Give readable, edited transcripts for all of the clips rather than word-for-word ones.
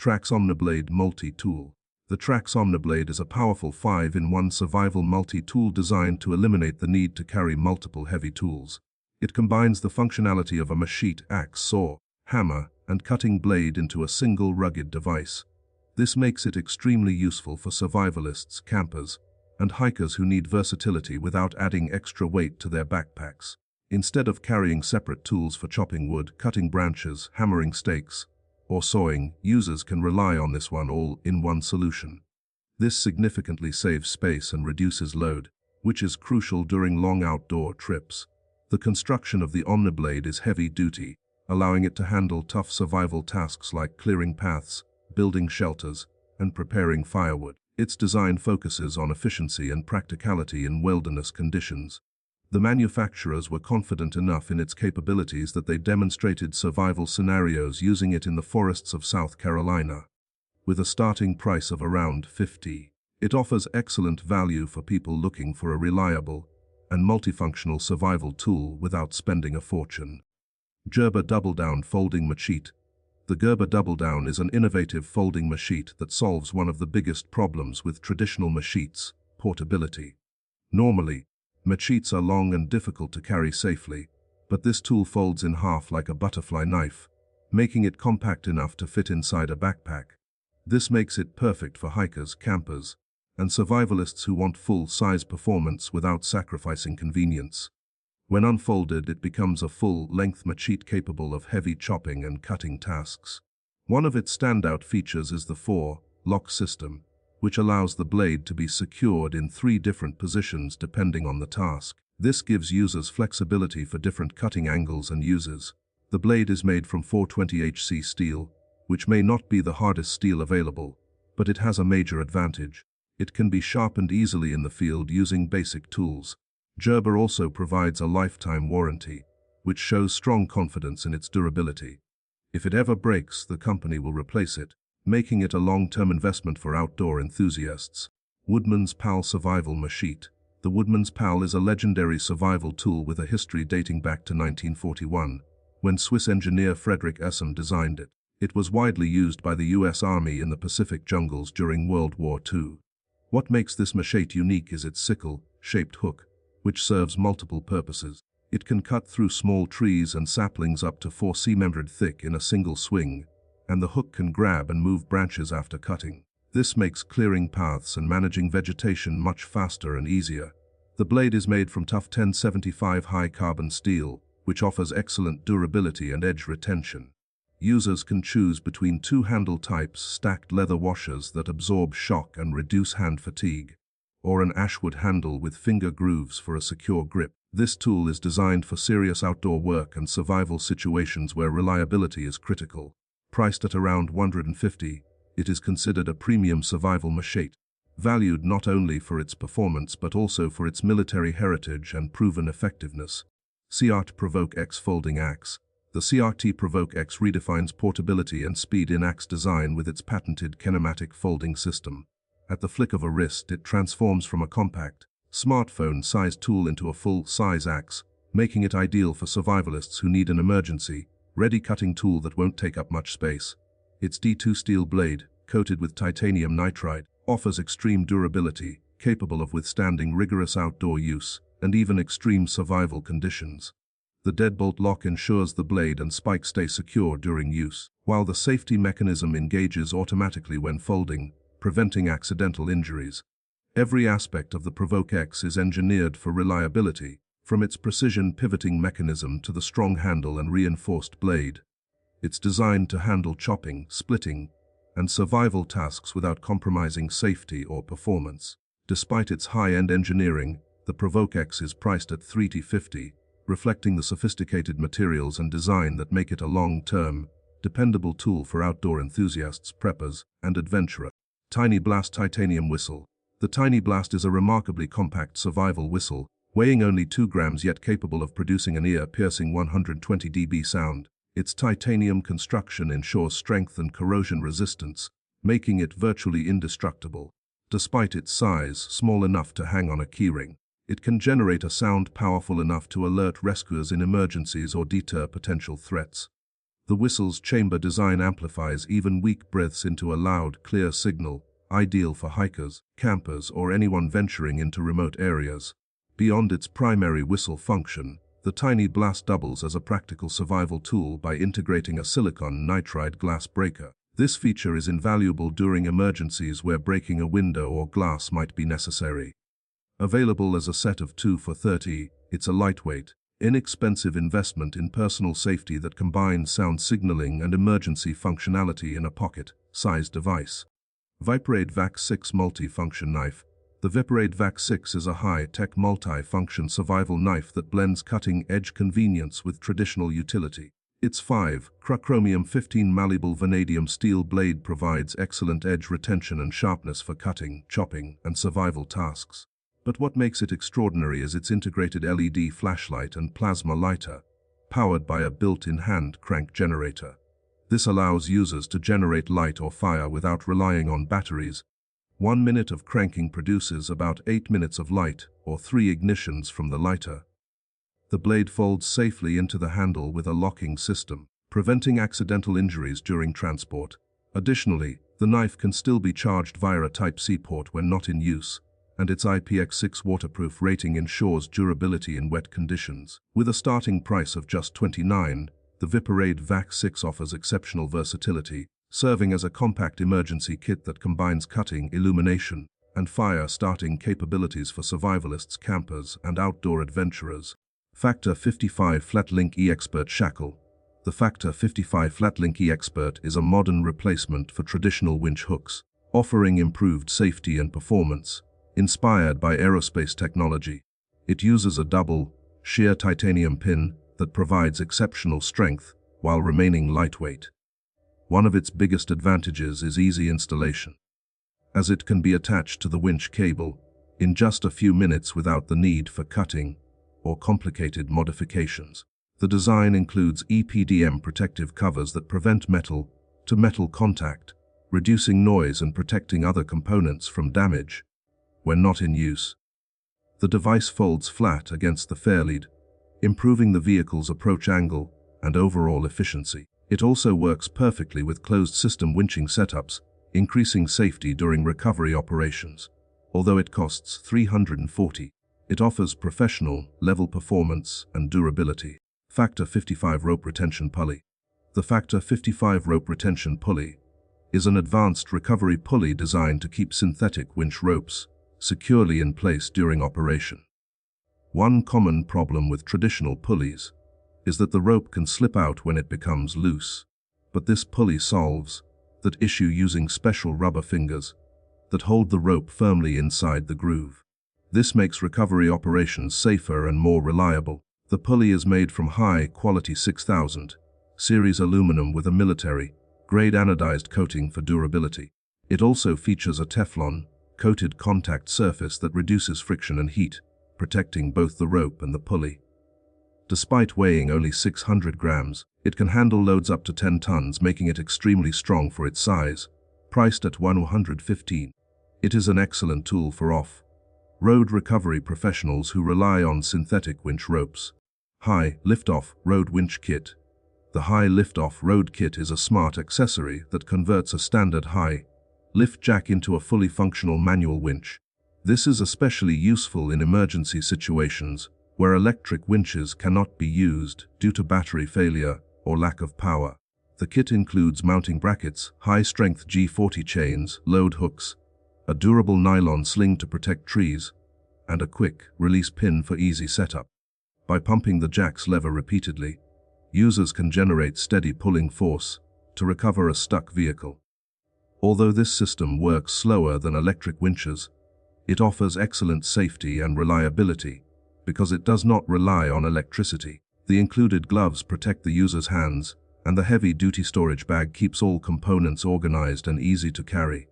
Trax Omniblade Multi-Tool. The Trax Omniblade is a powerful 5-in-1 survival multi-tool designed to eliminate the need to carry multiple heavy tools. It combines the functionality of a machete, axe, saw, hammer, and cutting blade into a single rugged device. This makes it extremely useful for survivalists, campers, and hikers who need versatility without adding extra weight to their backpacks. Instead of carrying separate tools for chopping wood, cutting branches, hammering stakes, or sawing, users can rely on this one all-in-one solution. This significantly saves space and reduces load, which is crucial during long outdoor trips. The construction of the Omniblade is heavy-duty, allowing it to handle tough survival tasks like clearing paths, building shelters, and preparing firewood. Its design focuses on efficiency and practicality in wilderness conditions. The manufacturers were confident enough in its capabilities that they demonstrated survival scenarios using it in the forests of South Carolina. With a starting price of around $50, it offers excellent value for people looking for a reliable and multifunctional survival tool without spending a fortune. Gerber Double Down Folding Machete. The Gerber Double Down is an innovative folding machete that solves one of the biggest problems with traditional machetes: portability. Normally, machetes are long and difficult to carry safely, but this tool folds in half like a butterfly knife, making it compact enough to fit inside a backpack. This makes it perfect for hikers, campers, and survivalists who want full-size performance without sacrificing convenience. When unfolded, it becomes a full-length machete capable of heavy chopping and cutting tasks. One of its standout features is the 4-lock system, which allows the blade to be secured in 3 different positions depending on the task. This gives users flexibility for different cutting angles and uses. The blade is made from 420HC steel, which may not be the hardest steel available, but it has a major advantage. It can be sharpened easily in the field using basic tools. Gerber also provides a lifetime warranty, which shows strong confidence in its durability. If it ever breaks, the company will replace it, making it a long-term investment for outdoor enthusiasts. Woodman's Pal Survival Machete. The Woodman's Pal is a legendary survival tool with a history dating back to 1941, when Swiss engineer Frederick Essem designed it. It was widely used by the U.S. Army in the Pacific jungles during World War II. What makes this machete unique is its sickle-shaped hook, which serves multiple purposes. It can cut through small trees and saplings up to 4 cm thick in a single swing, and the hook can grab and move branches after cutting. This makes clearing paths and managing vegetation much faster and easier. The blade is made from tough 1075 high-carbon steel, which offers excellent durability and edge retention. Users can choose between 2 handle types: stacked leather washers that absorb shock and reduce hand fatigue, or an ashwood handle with finger grooves for a secure grip. This tool is designed for serious outdoor work and survival situations where reliability is critical. Priced at around $150, it is considered a premium survival machete, valued not only for its performance but also for its military heritage and proven effectiveness. CRT Provoke X Folding Axe. The CRT Provoke X redefines portability and speed in axe design with its patented kinematic folding system. At the flick of a wrist, it transforms from a compact, smartphone-sized tool into a full-size axe, making it ideal for survivalists who need an emergency-ready cutting tool that won't take up much space. Its D2 steel blade, coated with titanium nitride, offers extreme durability, capable of withstanding rigorous outdoor use and even extreme survival conditions. The deadbolt lock ensures the blade and spike stay secure during use, while the safety mechanism engages automatically when folding, preventing accidental injuries. Every aspect of the Provoke X is engineered for reliability, from its precision pivoting mechanism to the strong handle and reinforced blade. It's designed to handle chopping, splitting, and survival tasks without compromising safety or performance. Despite its high-end engineering, the Provoke X is priced at $350, reflecting the sophisticated materials and design that make it a long-term, dependable tool for outdoor enthusiasts, preppers, and adventurers. Tiny Blast Titanium Whistle. The Tiny Blast is a remarkably compact survival whistle, weighing only 2 grams yet capable of producing an ear-piercing 120 dB sound. Its titanium construction ensures strength and corrosion resistance, making it virtually indestructible. Despite its size, small enough to hang on a keyring, it can generate a sound powerful enough to alert rescuers in emergencies or deter potential threats. The whistle's chamber design amplifies even weak breaths into a loud, clear signal, ideal for hikers, campers, or anyone venturing into remote areas. Beyond its primary whistle function, the tiny blast doubles as a practical survival tool by integrating a silicon nitride glass breaker. This feature is invaluable during emergencies where breaking a window or glass might be necessary. Available as a set of 2 for $30, it's a lightweight, inexpensive investment in personal safety that combines sound signaling and emergency functionality in a pocket-sized device. Viperade VAC 6 Multi-Function Knife. The Viperade VAC 6 is a high-tech multi-function survival knife that blends cutting-edge convenience with traditional utility. Its 5-chromium 15 malleable vanadium steel blade provides excellent edge retention and sharpness for cutting, chopping, and survival tasks. But what makes it extraordinary is its integrated LED flashlight and plasma lighter, powered by a built-in hand crank generator. This allows users to generate light or fire without relying on batteries. 1 minute of cranking produces about 8 minutes of light, or 3 ignitions from the lighter. The blade folds safely into the handle with a locking system, preventing accidental injuries during transport. Additionally, the knife can still be charged via a Type-C port when not in use, and its IPX6 waterproof rating ensures durability in wet conditions. With a starting price of just $29, the Viperade VAC 6 offers exceptional versatility, serving as a compact emergency kit that combines cutting, illumination, and fire-starting capabilities for survivalists, campers, and outdoor adventurers. Factor 55 Flatlink eXpert Shackle. The Factor 55 Flatlink eXpert is a modern replacement for traditional winch hooks, offering improved safety and performance. Inspired by aerospace technology, it uses a double, shear titanium pin that provides exceptional strength while remaining lightweight. One of its biggest advantages is easy installation, as it can be attached to the winch cable in just a few minutes without the need for cutting or complicated modifications. The design includes EPDM protective covers that prevent metal-to-metal contact, reducing noise and protecting other components from damage when not in use. The device folds flat against the fairlead, improving the vehicle's approach angle and overall efficiency. It also works perfectly with closed-system winching setups, increasing safety during recovery operations. Although it costs $340, it offers professional-level performance and durability. Factor 55 Rope Retention Pulley. The Factor 55 Rope Retention Pulley is an advanced recovery pulley designed to keep synthetic winch ropes securely in place during operation. One common problem with traditional pulleys is that the rope can slip out when it becomes loose, but this pulley solves that issue using special rubber fingers that hold the rope firmly inside the groove. This makes recovery operations safer and more reliable. The pulley is made from high-quality 6000 series aluminum with a military-grade anodized coating for durability. It also features a Teflon-coated contact surface that reduces friction and heat, protecting both the rope and the pulley. Despite weighing only 600 grams, it can handle loads up to 10 tons, making it extremely strong for its size. Priced at $115, it is an excellent tool for off-road recovery professionals who rely on synthetic winch ropes. High Liftoff Road Winch Kit. The High Liftoff Road Kit is a smart accessory that converts a standard high lift jack into a fully functional manual winch. This is especially useful in emergency situations where electric winches cannot be used due to battery failure or lack of power. The kit includes mounting brackets, high-strength G40 chains, load hooks, a durable nylon sling to protect trees, and a quick-release pin for easy setup. By pumping the jack's lever repeatedly, users can generate steady pulling force to recover a stuck vehicle. Although this system works slower than electric winches, it offers excellent safety and reliability because it does not rely on electricity. The included gloves protect the user's hands, and the heavy-duty storage bag keeps all components organized and easy to carry.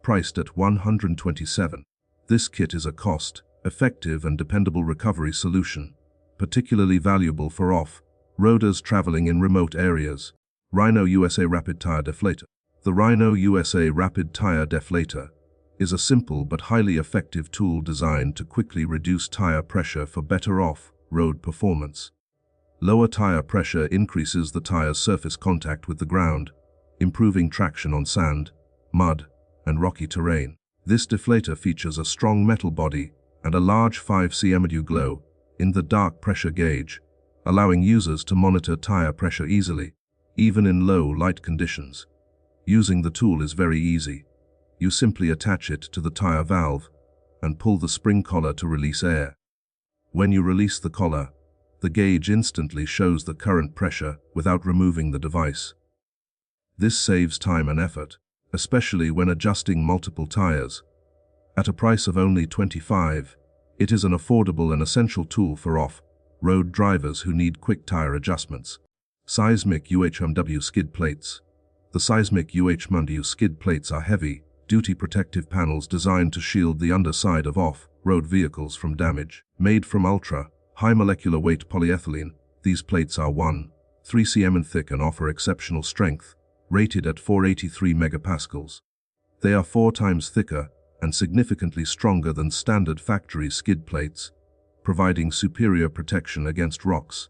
Priced at $127, this kit is a cost-effective and dependable recovery solution, particularly valuable for off-roaders traveling in remote areas. Rhino USA Rapid Tire Deflator. The Rhino USA Rapid Tire Deflator is a simple but highly effective tool designed to quickly reduce tire pressure for better off-road performance. Lower tire pressure increases the tire's surface contact with the ground, improving traction on sand, mud, and rocky terrain. This deflator features a strong metal body and a large 5 cm glow in the dark pressure gauge, allowing users to monitor tire pressure easily, even in low light conditions. Using the tool is very easy. You simply attach it to the tire valve and pull the spring collar to release air. When you release the collar, the gauge instantly shows the current pressure without removing the device. This saves time and effort, especially when adjusting multiple tires. At a price of only $25, it is an affordable and essential tool for off-road drivers who need quick tire adjustments. Seismic UHMW skid plates. The seismic UHMW skid plates are heavy, duty protective panels designed to shield the underside of off-road vehicles from damage. Made from ultra-high molecular weight polyethylene, these plates are 3 cm thick and offer exceptional strength, rated at 483 megapascals. They are 4 times thicker and significantly stronger than standard factory skid plates, providing superior protection against rocks,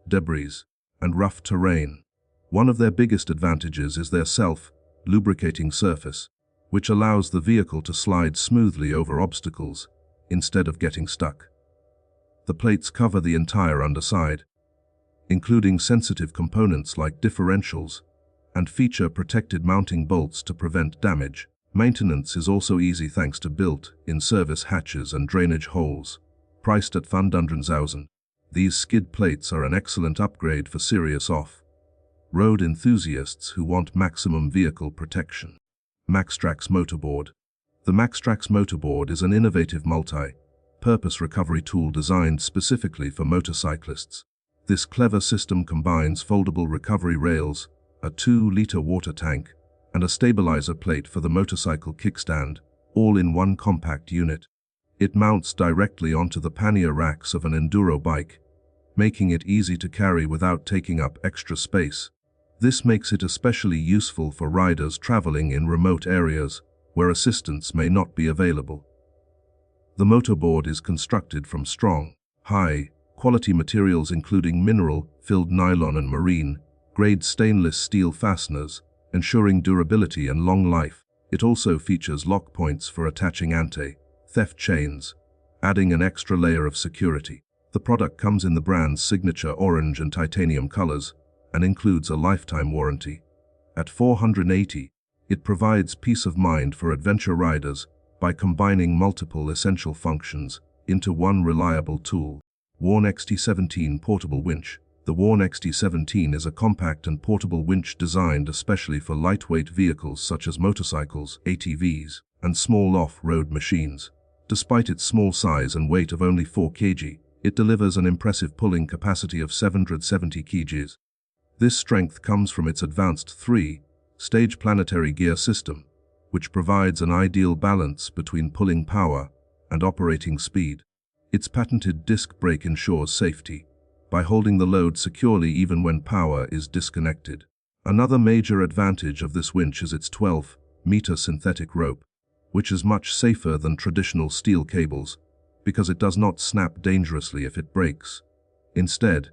debris, and rough terrain. One of their biggest advantages is their self-lubricating surface, which allows the vehicle to slide smoothly over obstacles instead of getting stuck. The plates cover the entire underside, including sensitive components like differentials, and feature protected mounting bolts to prevent damage. Maintenance is also easy thanks to built-in service hatches and drainage holes. Priced at $100,000, these skid plates are an excellent upgrade for serious off-road enthusiasts who want maximum vehicle protection. Maxtrax Motorboard. The Maxtrax Motorboard is an innovative multi-purpose recovery tool designed specifically for motorcyclists. This clever system combines foldable recovery rails, a 2-liter water tank, and a stabilizer plate for the motorcycle kickstand, all in one compact unit. It mounts directly onto the pannier racks of an enduro bike, making it easy to carry without taking up extra space. This makes it especially useful for riders traveling in remote areas where assistance may not be available. The motorboard is constructed from strong, high-quality materials including mineral-filled nylon and marine-grade stainless steel fasteners, ensuring durability and long life. It also features lock points for attaching anti-theft chains, adding an extra layer of security. The product comes in the brand's signature orange and titanium colors and includes a lifetime warranty. At $480, it provides peace of mind for adventure riders by combining multiple essential functions into one reliable tool. Warn XT17 Portable Winch. The Warn XT17 is a compact and portable winch designed especially for lightweight vehicles such as motorcycles, ATVs, and small off-road machines. Despite its small size and weight of only 4 kg, it delivers an impressive pulling capacity of 770 kgs. This strength comes from its advanced 3-stage planetary gear system, which provides an ideal balance between pulling power and operating speed. Its patented disc brake ensures safety by holding the load securely even when power is disconnected. Another major advantage of this winch is its 12-meter synthetic rope, which is much safer than traditional steel cables because it does not snap dangerously if it breaks. Instead,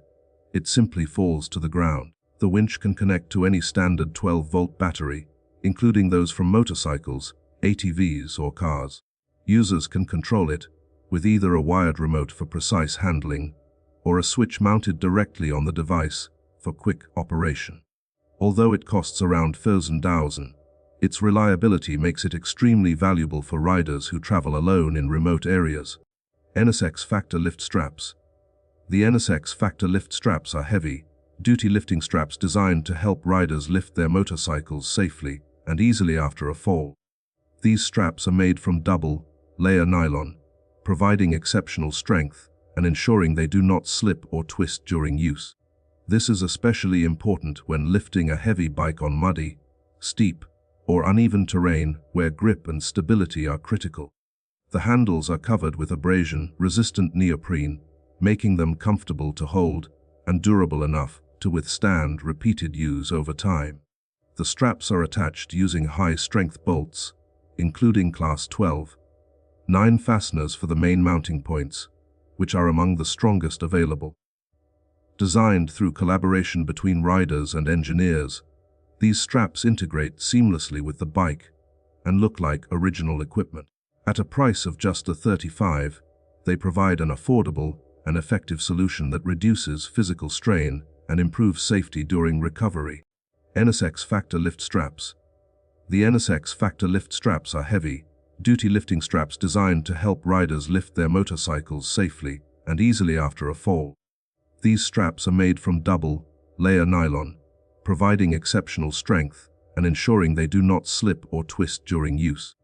it simply falls to the ground. The winch can connect to any standard 12-volt battery, including those from motorcycles, ATVs, or cars. Users can control it with either a wired remote for precise handling or a switch mounted directly on the device for quick operation. Although it costs around $1,000, its reliability makes it extremely valuable for riders who travel alone in remote areas. NSX Factor Lift Straps. The NSX Factor Lift Straps are heavy-duty lifting straps designed to help riders lift their motorcycles safely and easily after a fall. These straps are made from double-layer nylon, providing exceptional strength and ensuring they do not slip or twist during use. This is especially important when lifting a heavy bike on muddy, steep, or uneven terrain where grip and stability are critical. The handles are covered with abrasion-resistant neoprene, making them comfortable to hold and durable enough to withstand repeated use over time. The straps are attached using high-strength bolts, including Class 12, 9 fasteners for the main mounting points, which are among the strongest available. Designed through collaboration between riders and engineers, these straps integrate seamlessly with the bike and look like original equipment. At a price of just $35, they provide an affordable and effective solution that reduces physical strain and improves safety during recovery. NSX Factor Lift Straps. The NSX Factor Lift Straps are heavy-duty lifting straps designed to help riders lift their motorcycles safely and easily after a fall. These straps are made from double-layer nylon, providing exceptional strength and ensuring they do not slip or twist during use.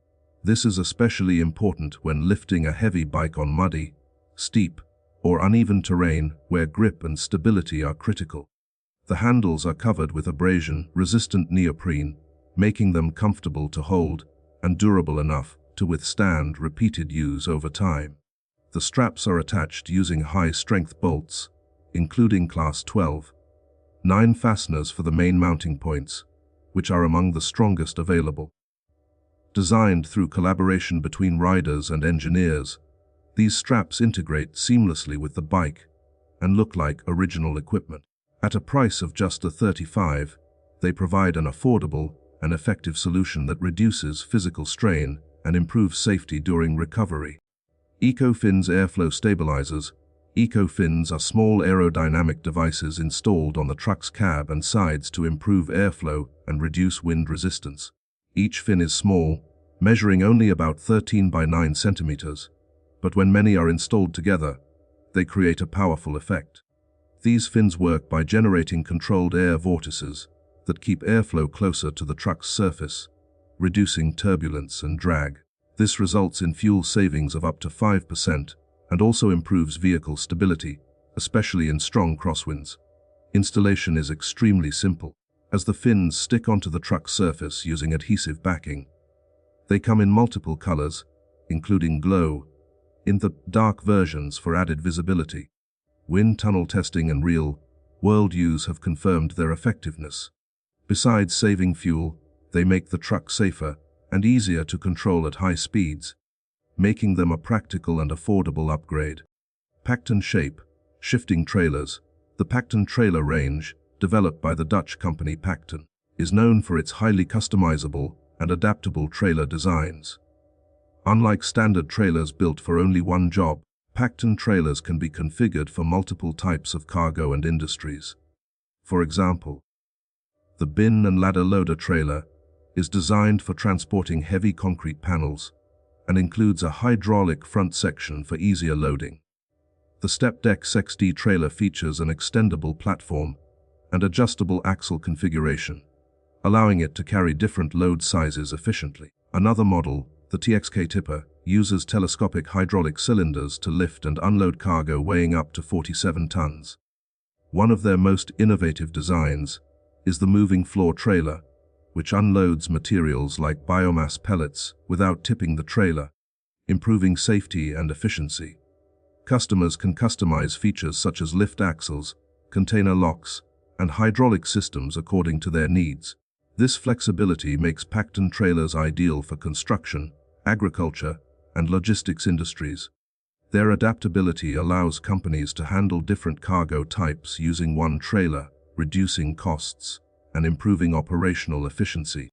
This is especially important when lifting a heavy bike on muddy, steep, or uneven terrain where grip and stability are critical. The handles are covered with abrasion-resistant neoprene, making them comfortable to hold and durable enough to withstand repeated use over time. The straps are attached using high-strength bolts, including Class 12, 9 fasteners for the main mounting points, which are among the strongest available. Designed through collaboration between riders and engineers, these straps integrate seamlessly with the bike and look like original equipment. At a price of just $35, they provide an affordable and effective solution that reduces physical strain and improves safety during recovery. EcoFins Airflow Stabilizers. EcoFins are small aerodynamic devices installed on the truck's cab and sides to improve airflow and reduce wind resistance. Each fin is small, measuring only about 13 by 9 centimeters, but when many are installed together, they create a powerful effect. These fins work by generating controlled air vortices that keep airflow closer to the truck's surface, reducing turbulence and drag. This results in fuel savings of up to 5% and also improves vehicle stability, especially in strong crosswinds. Installation is extremely simple, as the fins stick onto the truck's surface using adhesive backing. They come in multiple colors, including glow, in the dark versions for added visibility. Wind tunnel testing and real-world use have confirmed their effectiveness. Besides saving fuel, they make the truck safer and easier to control at high speeds, making them a practical and affordable upgrade. Pacton Shape Shifting Trailers. The Pacton trailer range, developed by the Dutch company Pacton, is known for its highly customizable and adaptable trailer designs. Unlike standard trailers built for only one job, Pacton trailers can be configured for multiple types of cargo and industries. For example, the bin and ladder loader trailer is designed for transporting heavy concrete panels and includes a hydraulic front section for easier loading. The Step Deck 6D trailer features an extendable platform and adjustable axle configuration, allowing it to carry different load sizes efficiently. Another model, the TXK Tipper, uses telescopic hydraulic cylinders to lift and unload cargo weighing up to 47 tons. One of their most innovative designs is the moving floor trailer, which unloads materials like biomass pellets without tipping the trailer, improving safety and efficiency. Customers can customize features such as lift axles, container locks, and hydraulic systems according to their needs. This flexibility makes Pacton trailers ideal for construction, agriculture, and logistics industries. Their adaptability allows companies to handle different cargo types using one trailer, reducing costs and improving operational efficiency.